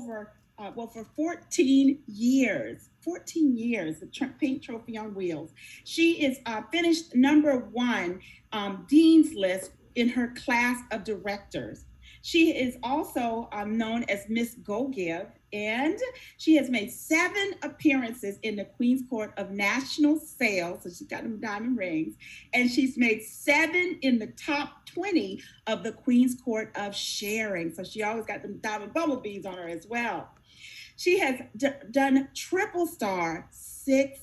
for 14 years, the Pink Trophy on Wheels. She is finished number one Dean's List in her class of directors. She is also known as Miss Go Give, and she has made 7 appearances in the Queen's Court of National Sales. So she's got them diamond rings, and she's made 7 in the top 20 of the Queen's Court of Sharing. So she always got them diamond bumblebees on her as well. She has done triple star 6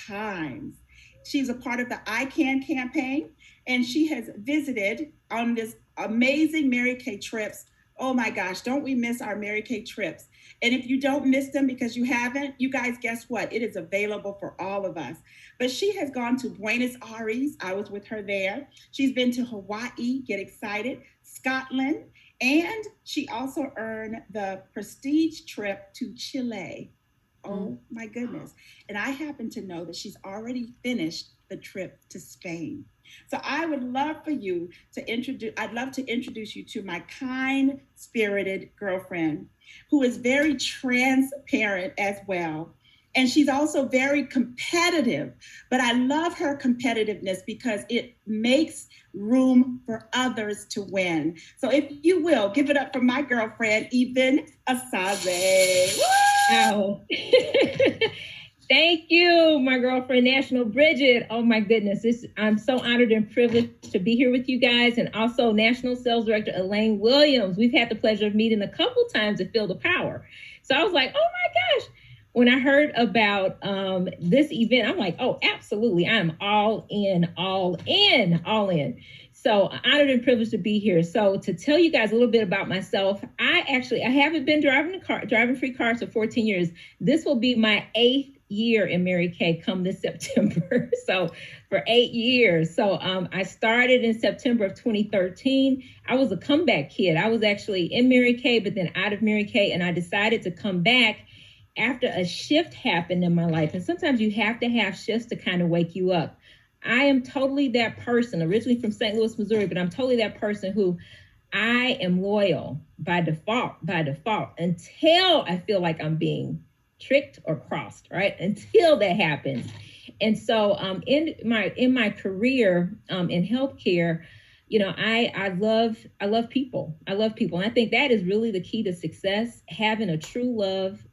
times. She's a part of the I Can campaign, and she has visited on this amazing Mary Kay trips. Oh my gosh, don't we miss our Mary Kay trips? And if you don't miss them because you haven't, you guys, guess what? It is available for all of us. But she has gone to Buenos Aires. I was with her there. She's been to Hawaii, get excited, Scotland, and she also earned the prestige trip to Chile. Oh my goodness. And I happen to know that she's already finished the trip to Spain. So I would love for you to introduce you to my kind spirited girlfriend who is very transparent as well. And she's also very competitive, but I love her competitiveness because it makes room for others to win. So if you will, give it up for my girlfriend, Ebun Osaze. Wow. Thank you, my girlfriend, National Bridget. Oh my goodness, I'm so honored and privileged to be here with you guys, and also National Sales Director Elaine Williams. We've had the pleasure of meeting a couple times at Feel the Power. So I was like, oh my gosh. When I heard about this event, I'm like, oh, absolutely. I'm all in. So honored and privileged to be here. So to tell you guys a little bit about myself, I haven't been driving free cars for 14 years. This will be my 8th year in Mary Kay come this September. So for 8 years. So I started in September of 2013. I was a comeback kid. I was actually in Mary Kay, but then out of Mary Kay, and I decided to come back after a shift happened in my life. And sometimes you have to have shifts to kind of wake you up. I am totally that person, originally from St. Louis, Missouri, but I'm totally that person who I am loyal by default, until I feel like I'm being tricked or crossed, right? Until that happens. And so in my career in healthcare, you know, I love people. I love people. And I think that is really the key to success, having a true love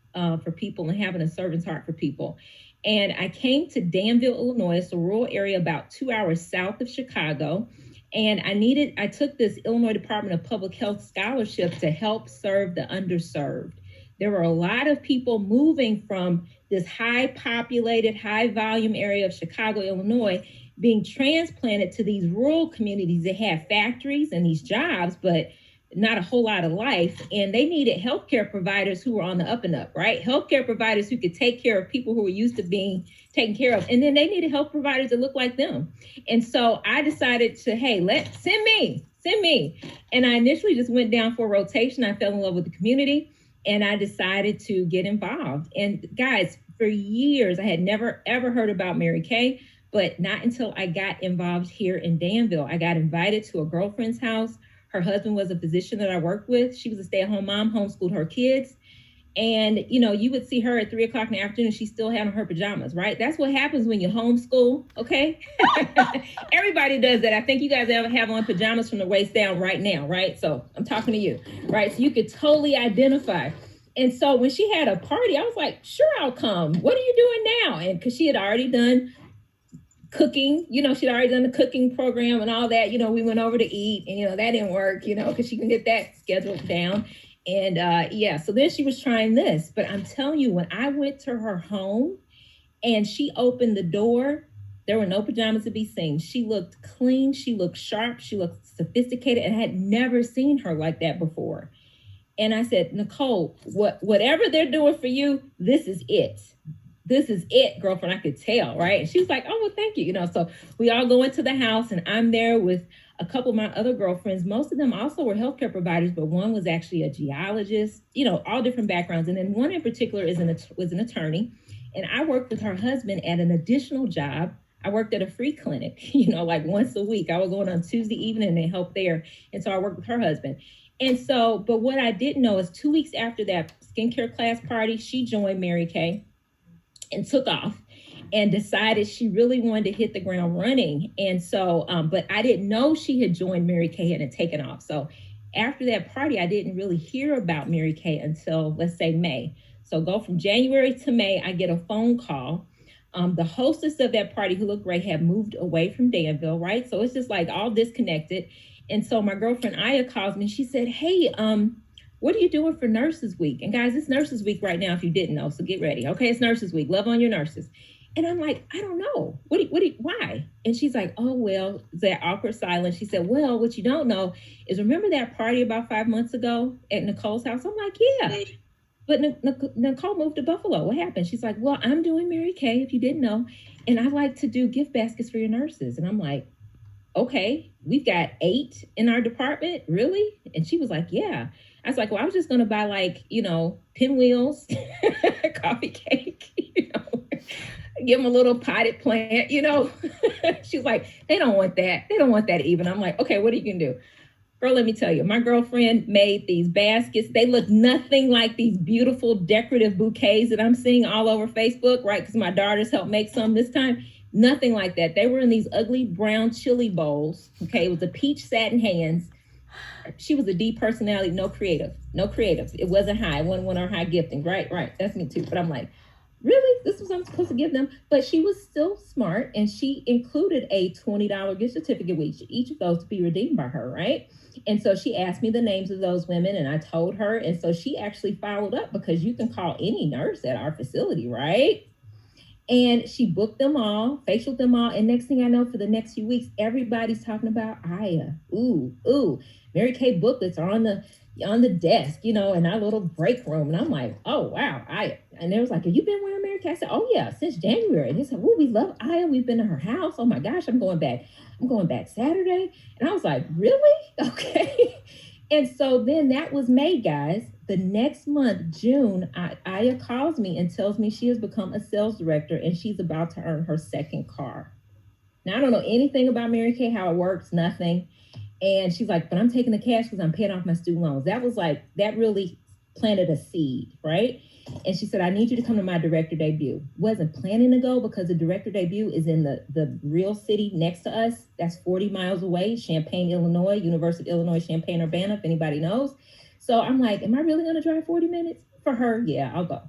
for people and having a servant's heart for people. And I came to Danville, Illinois. It's a rural area about 2 hours south of Chicago. And I took this Illinois Department of Public Health scholarship to help serve the underserved. There were a lot of people moving from this high populated, high volume area of Chicago, Illinois, being transplanted to these rural communities that had factories and these jobs, but not a whole lot of life. And they needed healthcare providers who were on the up and up, right? Healthcare providers who could take care of people who were used to being taken care of. And then they needed health providers that looked like them. And so I decided to, hey, send me. And I initially just went down for a rotation. I fell in love with the community and I decided to get involved. And guys, for years, I had never, ever heard about Mary Kay, but not until I got involved here in Danville. I got invited to a girlfriend's house. Her husband was a physician that I worked with. She was a stay-at-home mom, homeschooled her kids. And, you know, you would see her at 3:00 in the afternoon. She still had on her pajamas, right? That's what happens when you homeschool, okay? Everybody does that. I think you guys have on pajamas from the waist down right now, right? So I'm talking to you, right? So you could totally identify. And so when she had a party, I was like, sure, I'll come. What are you doing now? And because she had already done cooking, you know, she'd already done the cooking program and all that. You know, we went over to eat and, you know, that didn't work, you know, because she can get that scheduled down. And so then she was trying this. But I'm telling you, when I went to her home and she opened the door, there were no pajamas to be seen. She looked clean. She looked sharp. She looked sophisticated, and I had never seen her like that before. And I said, Nicole, whatever they're doing for you, this is it. This is it, girlfriend. I could tell, right? And she was like, oh, well, thank you. You know, so we all go into the house and I'm there with a couple of my other girlfriends. Most of them also were healthcare providers, but one was actually a geologist, you know, all different backgrounds. And then one in particular was an attorney. And I worked with her husband at an additional job. I worked at a free clinic, you know, like once a week. I would go in on Tuesday evening and help there. And so I worked with her husband. And so, but what I didn't know is 2 weeks after that skincare class party, she joined Mary Kay and took off and decided she really wanted to hit the ground running. And so, but I didn't know she had joined Mary Kay and had taken off. So after that party, I didn't really hear about Mary Kay until, let's say, May. So go from January to May, I get a phone call. The hostess of that party, who looked great, had moved away from Danville, right? So it's just like all disconnected. And so my girlfriend Aya calls me and she said, hey, what are you doing for Nurses Week? And guys, it's Nurses Week right now, if you didn't know, so get ready. Okay, it's Nurses Week. Love on your nurses. And I'm like, I don't know. Why? And she's like, oh, well, that awkward silence. She said, well, what you don't know is, remember that party about 5 months ago at Nicole's house? I'm like, yeah. But Nicole moved to Buffalo. What happened? She's like, well, I'm doing Mary Kay, if you didn't know. And I like to do gift baskets for your nurses. And I'm like, okay, we've got 8 in our department, really? And she was like, yeah. I was like, well, I was just going to buy like, pinwheels, coffee cake, give them a little potted plant, She was like, they don't want that. They don't want that even. I'm like, okay, what are you going to do? Girl, let me tell you, my girlfriend made these baskets. They look nothing like these beautiful decorative bouquets that I'm seeing all over Facebook, right? Because my daughters helped make some this time. Nothing like that. They were in these ugly brown chili bowls. Okay, it was a peach satin hands. She was a D personality, no creative. It wasn't high. It wasn't one of our high gifting. Right. That's me too. But I'm like, really? This was what I'm supposed to give them? But she was still smart, and she included a $20 gift certificate with each of those to be redeemed by her, right? And so she asked me the names of those women, and I told her. And so she actually followed up, because you can call any nurse at our facility, right? And she booked them all, facialed them all. And next thing I know, for the next few weeks, everybody's talking about Aya. Ooh. Mary Kay booklets are on the desk, in our little break room. And I'm like, oh, wow, Aya. And they was like, have you been wearing Mary Kay? I said, oh, yeah, since January. And they said, well, we love Aya. We've been to her house. Oh, my gosh, I'm going back Saturday. And I was like, really? Okay. And so then that was May, guys. The next month, June, Aya calls me and tells me she has become a sales director and she's about to earn her second car. Now, I don't know anything about Mary Kay, how it works, nothing. And she's like, but I'm taking the cash because I'm paying off my student loans. That was like, that really planted a seed, right? And she said, I need you to come to my director debut. Wasn't planning to go because the director debut is in the real city next to us. That's 40 miles away, Champaign, Illinois, University of Illinois, Champaign-Urbana, if anybody knows. So I'm like, am I really going to drive 40 minutes? For her, yeah, I'll go.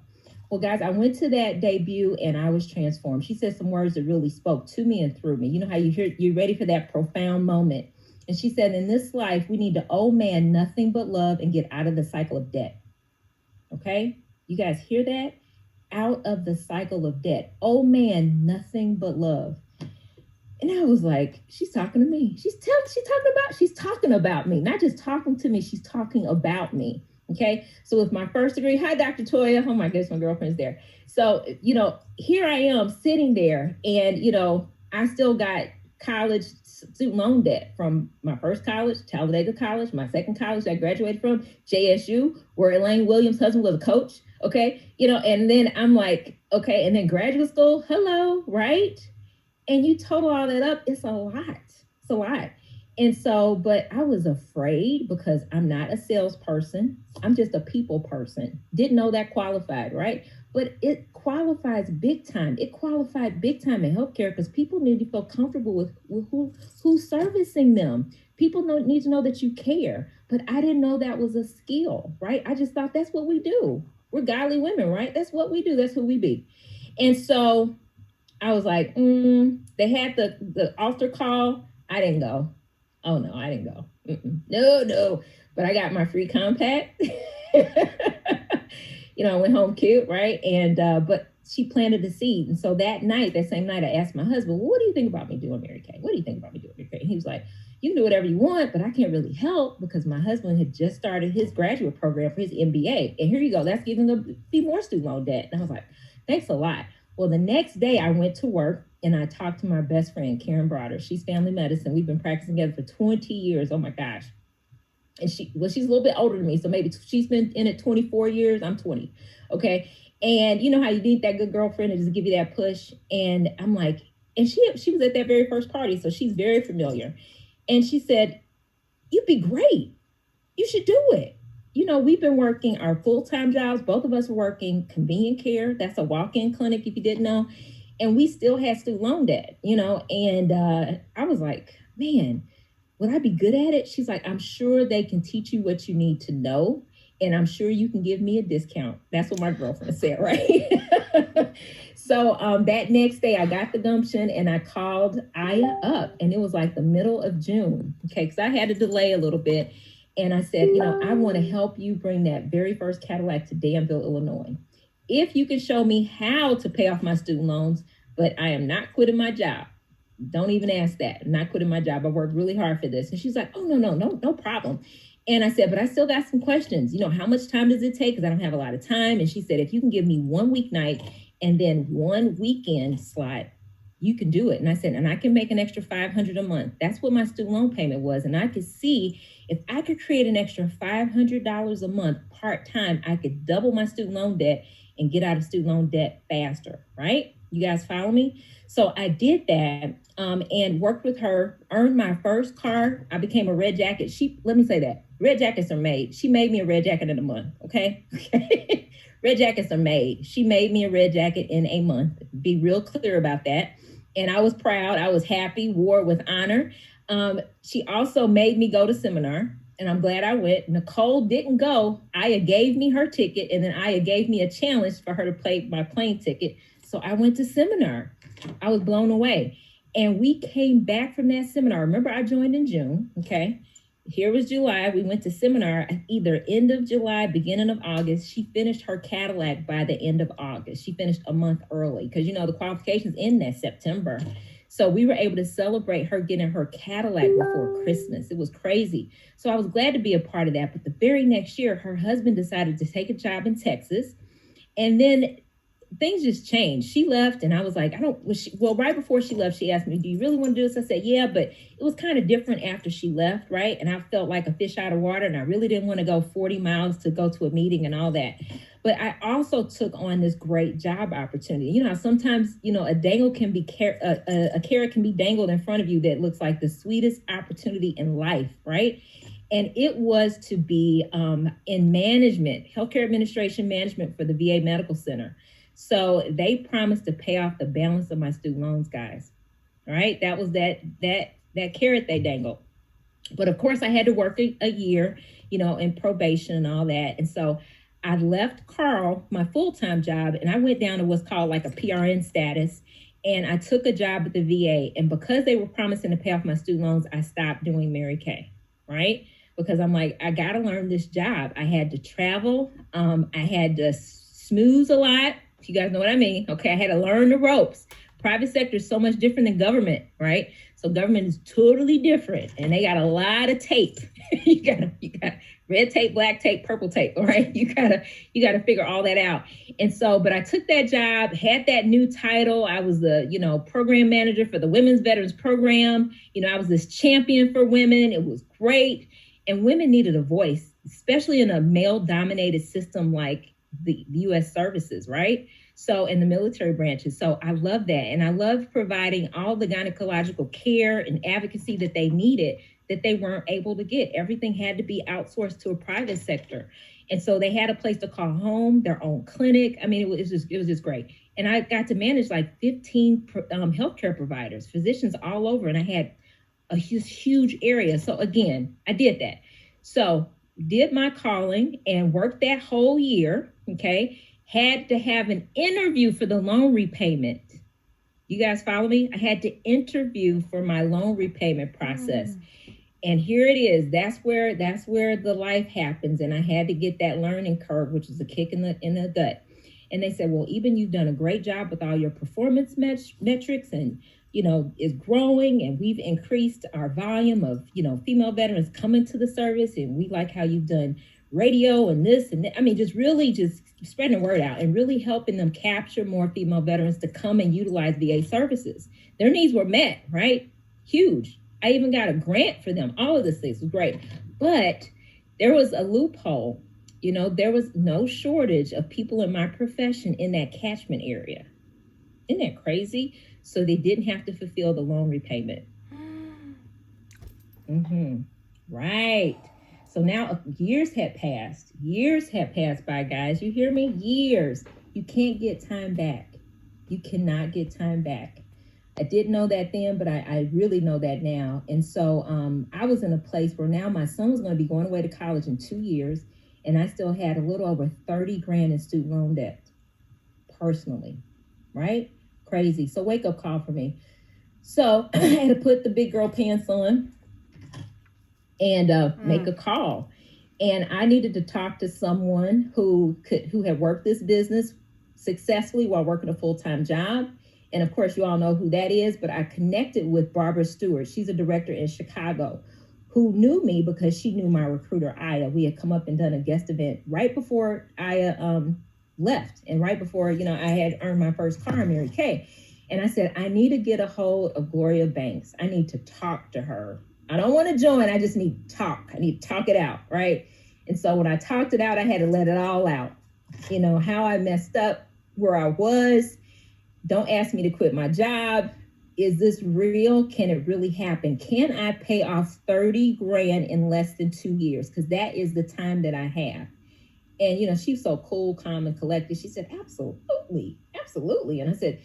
Well, guys, I went to that debut and I was transformed. She said some words that really spoke to me and through me. You know how you're ready for that profound moment. And she said, in this life, we need to owe man nothing but love and get out of the cycle of debt. Okay? You guys hear that? Out of the cycle of debt. Oh man, nothing but love. And I was like, she's talking to me. She's talking about me, not just talking to me. She's talking about me. Okay. So with my first degree, hi, Dr. Toya. Oh my goodness, my girlfriend's there. So, here I am sitting there and, I still got college student loan debt from my first college, Talladega College, my second college I graduated from, JSU, where Elaine Williams' husband was a coach. Okay. And then I'm like, okay. And then graduate school, hello, right? And you total all that up, it's a lot. It's a lot. And so, but I was afraid because I'm not a salesperson. I'm just a people person. Didn't know that qualified, right? But it qualifies big time. It qualified big time in healthcare because people need to feel comfortable with who's servicing them. People need to know that you care. But I didn't know that was a skill, right? I just thought that's what we do. We're godly women, right? That's what we do. That's who we be. And so I was like, they had the altar call. I didn't go. Oh, no, I didn't go. No. But I got my free compact. I went home cute, right? And, but she planted the seed. And so that same night, I asked my husband, well, what do you think about me doing Mary Kay? What do you think about me doing Mary Kay? And he was like, you can do whatever you want, but I can't really help because my husband had just started his graduate program for his MBA. And here you go. That's giving a few more student loan debt. And I was like, thanks a lot. Well, the next day I went to work and I talked to my best friend, Karen Broader. She's family medicine. We've been practicing together for 20 years. Oh my gosh. And she's a little bit older than me. So maybe she's been in it 24 years. I'm 20. Okay. And you know how you need that good girlfriend to just give you that push. And I'm like, and she was at that very first party. So she's very familiar. And she said, you'd be great. you should do it. We've been working our full-time jobs. Both of us were working convenient care. That's a walk-in clinic, if you didn't know. And we still had student loan debt, and I was like, man, would I be good at it? She's like, I'm sure they can teach you what you need to know. And I'm sure you can give me a discount. That's what my girlfriend said, right? So that next day, I got the gumption and I called Aya up, and it was like the middle of June. Okay, because I had to delay a little bit. And I said, I want to help you bring that very first Cadillac to Danville, Illinois. If you can show me how to pay off my student loans, but I am not quitting my job. Don't even ask that. I'm not quitting my job. I worked really hard for this. And she's like, oh, no problem. And I said, but I still got some questions. How much time does it take? Because I don't have a lot of time. And she said, if you can give me one weeknight and then one weekend slot, you can do it. And I said, and I can make an extra $500 a month. That's what my student loan payment was. And I could see if I could create an extra $500 a month part-time, I could double my student loan debt and get out of student loan debt faster, right? You guys follow me? So I did that and worked with her, earned my first car. I became a red jacket. Let me say that. Red jackets are made. She made me a red jacket in a month, okay? Red jackets are made. She made me a red jacket in a month. Be real clear about that. And I was proud. I was happy, wore it with honor. She also made me go to seminar, and I'm glad I went. Nicole didn't go. Aya gave me her ticket, and then Aya gave me a challenge for her to play my plane ticket. So I went to seminar. I was blown away. And we came back from that seminar. Remember, I joined in June, okay? Here was July. We went to seminar either end of July, beginning of August. She finished her Cadillac by the end of August. She finished a month early because, the qualifications end that September. So we were able to celebrate her getting her Cadillac before Christmas. It was crazy. So I was glad to be a part of that. But the very next year, her husband decided to take a job in Texas. And then things just changed. She left, and I was like, right before she left, she asked me, do you really want to do this? I said, yeah, but it was kind of different after she left, right? And I felt like a fish out of water, and I really didn't want to go 40 miles to go to a meeting and all that. But I also took on this great job opportunity. Sometimes, a dangle can be, a carrot can be dangled in front of you that looks like the sweetest opportunity in life, right? And it was to be in management, healthcare administration management for the VA Medical Center. So they promised to pay off the balance of my student loans, guys. All right. That was that carrot they dangled. But of course I had to work a year, in probation and all that. And so I left Carl, my full-time job, and I went down to what's called like a PRN status. And I took a job at the VA. And because they were promising to pay off my student loans, I stopped doing Mary Kay, right? Because I'm like, I got to learn this job. I had to travel. I had to snooze a lot. You guys know what I mean? Okay, I had to learn the ropes. Private sector is so much different than government, right? So government is totally different, and they got a lot of tape. you got red tape, black tape, purple tape, all right? You gotta figure all that out. And so, but I took that job, had that new title. I was the, program manager for the Women's Veterans Program. I was this champion for women. It was great. And women needed a voice, especially in a male-dominated system like the U.S. services, right? So in the military branches. So I love that. And I love providing all the gynecological care and advocacy that they needed that they weren't able to get. Everything had to be outsourced to a private sector. And so they had a place to call home, their own clinic. I mean, it was just great. And I got to manage like 15 healthcare providers, physicians all over. And I had a huge area. So again, I did that. So did my calling and worked that whole year, okay? Had to have an interview for the loan repayment. You guys follow me? I had to interview for my loan repayment process. And here it is. That's where the life happens. And I had to get that learning curve, which is a kick in the gut. And they said, well, Ebun, you've done a great job with all your performance metrics and is growing, and we've increased our volume of, female veterans coming to the service. And we like how you've done radio and this and that. I mean, just really just spreading the word out and really helping them capture more female veterans to come and utilize VA services. Their needs were met, right? Huge. I even got a grant for them. All of this things was great. But there was a loophole. There was no shortage of people in my profession in that catchment area. Isn't that crazy? So they didn't have to fulfill the loan repayment. Right. So now years had passed. Years had passed by, guys. You hear me? Years. You can't get time back. You cannot get time back. I didn't know that then, but I really know that now. And so I was in a place where now my son was going to be going away to college in 2 years, and I still had a little over 30 grand in student loan debt personally, right? Crazy. So wake up call for me. So I had to put the big girl pants on and make a call. And I needed to talk to someone who had worked this business successfully while working a full-time job. And of course, you all know who that is, but I connected with Barbara Stewart. She's a director in Chicago who knew me because she knew my recruiter, Aya. We had come up and done a guest event right before Aya left and right before, I had earned my first car in Mary Kay. And I said, I need to get a hold of Gloria Banks. I need to talk to her. I don't want to join. I just need to talk. I need to talk it out, right? And so when I talked it out, I had to let it all out. How I messed up, where I was. Don't ask me to quit my job. Is this real? Can it really happen? Can I pay off 30 grand in less than 2 years? Because that is the time that I have. And, she's so cool, calm, and collected. She said, absolutely, absolutely. And I said,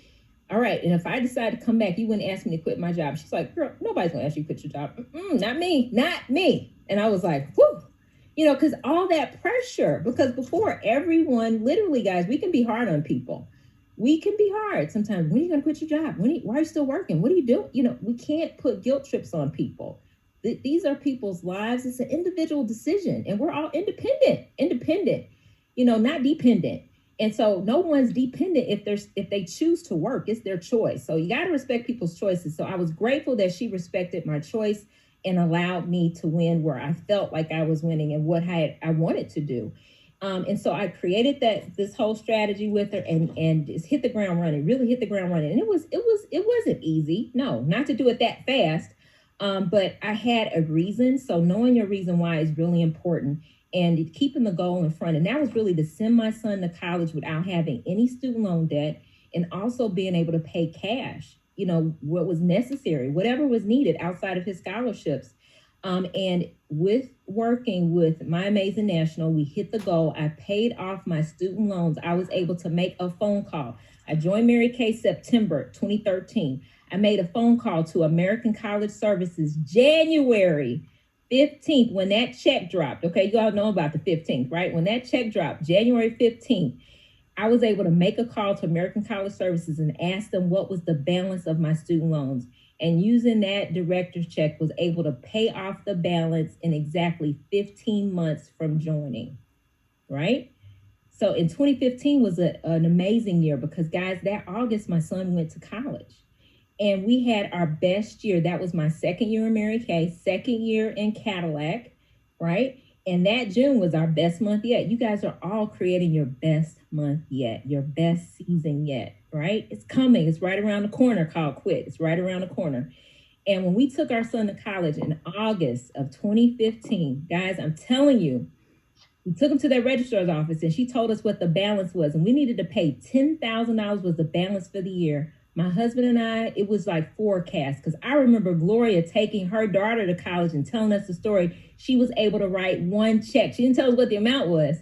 all right. And if I decide to come back, you wouldn't ask me to quit my job. She's like, girl, nobody's going to ask you to quit your job. Not me. And I was like, whoo, because all that pressure, because before everyone, literally, guys, we can be hard on people. We can be hard sometimes. When are you going to quit your job? Why are you still working? What are you doing? We can't put guilt trips on people. These are people's lives. It's an individual decision, and we're all independent, not dependent. And so no one's dependent if they choose to work. It's their choice. So you got to respect people's choices. So I was grateful that she respected my choice and allowed me to win where I felt like I was winning and what I wanted to do. And so I created this whole strategy with her and just hit the ground running, really hit the ground running. And it wasn't easy. No, not to do it that fast. But I had a reason. So knowing your reason why is really important, and keeping the goal in front. And that was really to send my son to college without having any student loan debt, and also being able to pay cash, what was necessary, whatever was needed outside of his scholarships. And with working with My Amazing National, we hit the goal. I paid off my student loans. I was able to make a phone call. I joined Mary Kay September 2013. I made a phone call to American College Services January 15th when that check dropped. Okay, you all know about the 15th, right? When that check dropped, January 15th, I was able to make a call to American College Services and ask them what was the balance of my student loans. And using that director's check, was able to pay off the balance in exactly 15 months from joining, right? So in 2015 was an amazing year because, guys, that August, my son went to college. And we had our best year. That was my second year in Mary Kay, second year in Cadillac, right? And that June was our best month yet. You guys are all creating your best month yet, your best season yet, right? It's coming. It's right around the corner, called Quit. It's right around the corner. And when we took our son to college in August of 2015, guys, I'm telling you, we took him to their registrar's office and she told us what the balance was. And we needed to pay $10,000 was the balance for the year. My husband and I, it was like forecast, because I remember Gloria taking her daughter to college and telling us the story. She was able to write one check. She didn't tell us what the amount was,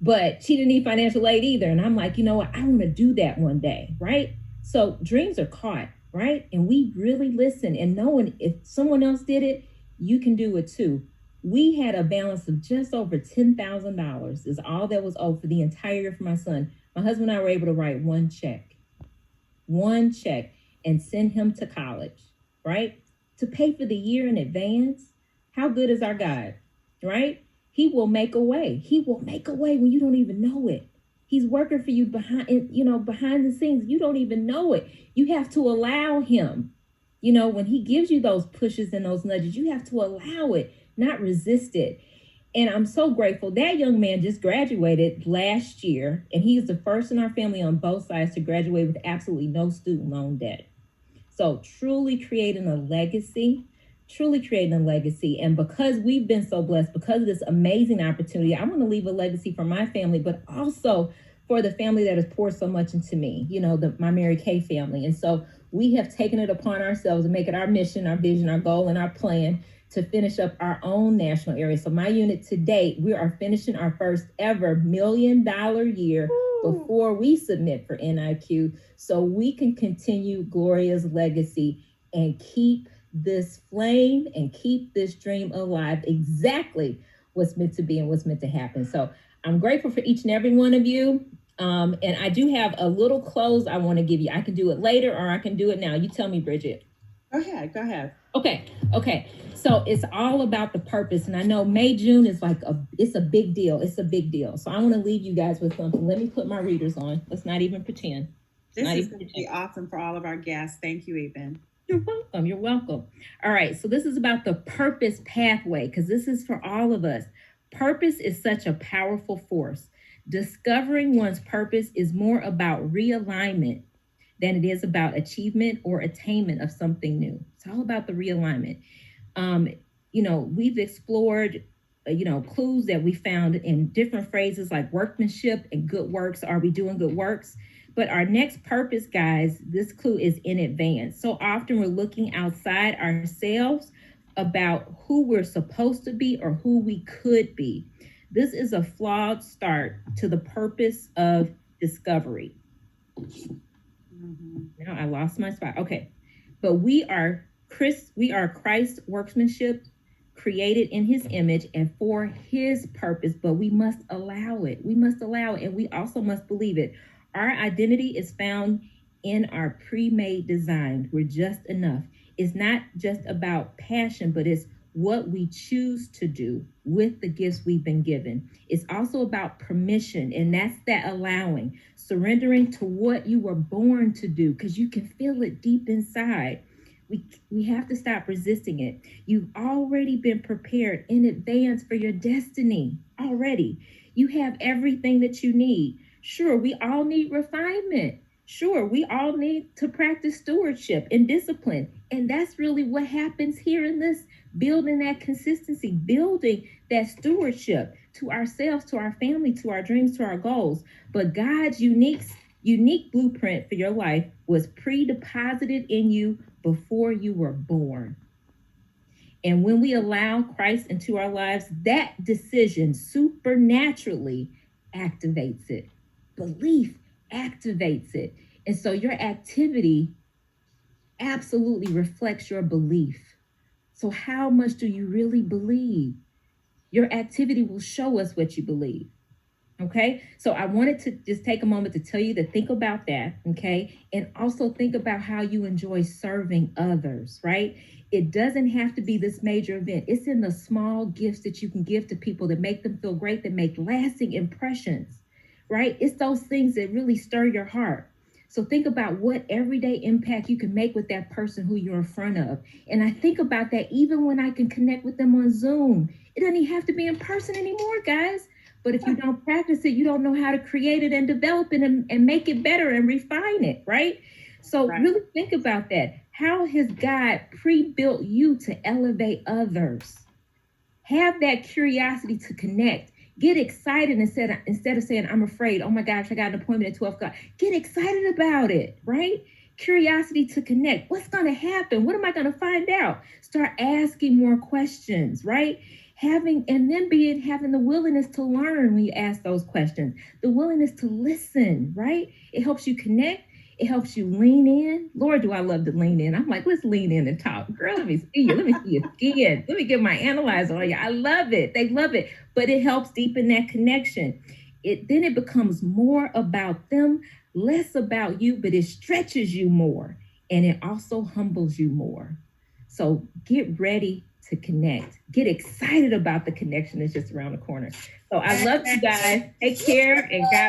but she didn't need financial aid either. And I'm like, you know what? I want to do that one day, right? So dreams are caught, right? And we really listen, and knowing if someone else did it, you can do it too. We had a balance of just over $10,000 is all that was owed for the entire year for my son. My husband and I were able to write one check, and send him to college, right? To pay for the year in advance. How good is our God, right? He will make a way. He will make a way when you don't even know it. He's working for you behind the scenes. You don't even know it. You have to allow him. When he gives you those pushes and those nudges, you have to allow it, not resist it. And I'm so grateful. That young man just graduated last year, and he's the first in our family on both sides to graduate with absolutely no student loan debt. So truly creating a legacy. And because we've been so blessed, because of this amazing opportunity, I want to leave a legacy for my family, but also for the family that has poured so much into me, my Mary Kay family. And so we have taken it upon ourselves to make it our mission, our vision, our goal, and our plan to finish up our own national area. So my unit to date, we are finishing our first ever $1 million year before we submit for NIQ, so we can continue Gloria's legacy and keep this flame and keep this dream alive, exactly what's meant to be and what's meant to happen. So I'm grateful for each and every one of you. And I do have a little close I want to give you. I can do it later or I can do it now. You tell me, Bridget. Go ahead. Okay. So it's all about the purpose. And I know May, June is it's a big deal. It's a big deal. So I want to leave you guys with something. Let me put my readers on. Let's not even pretend. This is going to be awesome for all of our guests. Thank you, Ebun. You're welcome. All right. So this is about the purpose pathway, because this is for all of us. Purpose is such a powerful force. Discovering one's purpose is more about realignment than it is about achievement or attainment of something new. It's all about the realignment. We've explored, clues that we found in different phrases like workmanship and good works. Are we doing good works? But our next purpose, guys, this clue is in advance. So often we're looking outside ourselves about who we're supposed to be or who we could be. This is a flawed start to the purpose of discovery. Now I lost my spot. Okay. But we are Christ's workmanship, created in his image and for his purpose, but we must allow it. And we also must believe it. Our identity is found in our pre-made design. We're just enough. It's not just about passion, but it's what we choose to do with the gifts we've been given. It's also about permission, and that's that allowing, surrendering to what you were born to do, because you can feel it deep inside. We have to stop resisting it. You've already been prepared in advance for your destiny already. You have everything that you need. Sure, we all need refinement. Sure, we all need to practice stewardship and discipline. And that's really what happens here in this, building that consistency, building that stewardship to ourselves, to our family, to our dreams, to our goals. But God's unique blueprint for your life was pre-deposited in you before you were born. And when we allow Christ into our lives, that decision supernaturally activates it. Belief activates it. And so your activity absolutely reflects your belief. So how much do you really believe? Your activity will show us what you believe. Okay, so I wanted to just take a moment to tell you to think about that, okay? And also think about how you enjoy serving others, right? It doesn't have to be this major event. It's in the small gifts that you can give to people that make them feel great, that make lasting impressions, right? It's those things that really stir your heart. So think about what everyday impact you can make with that person who you're in front of. And I think about that even when I can connect with them on Zoom. It doesn't even have to be in person anymore, guys. But if you don't practice it, you don't know how to create it and develop it and make it better and refine it, right? So really think about that. How has God pre-built you to elevate others? Have that curiosity to connect. Get excited instead of saying, I'm afraid, oh my gosh, I got an appointment at 12 o'clock. Get excited about it, right? Curiosity to connect. What's going to happen? What am I going to find out? Start asking more questions, right? Having the willingness to learn when you ask those questions, the willingness to listen, right? It helps you connect. It helps you lean in. Lord, do I love to lean in. I'm like, let's lean in and talk. Girl, let me see you. Let me see your skin. Let me get my analyzer on you. I love it. They love it. But it helps deepen that connection. Then it becomes more about them, less about you, but it stretches you more. And it also humbles you more. So get ready to connect. Get excited about the connection that's just around the corner. So I love you guys. Take care and God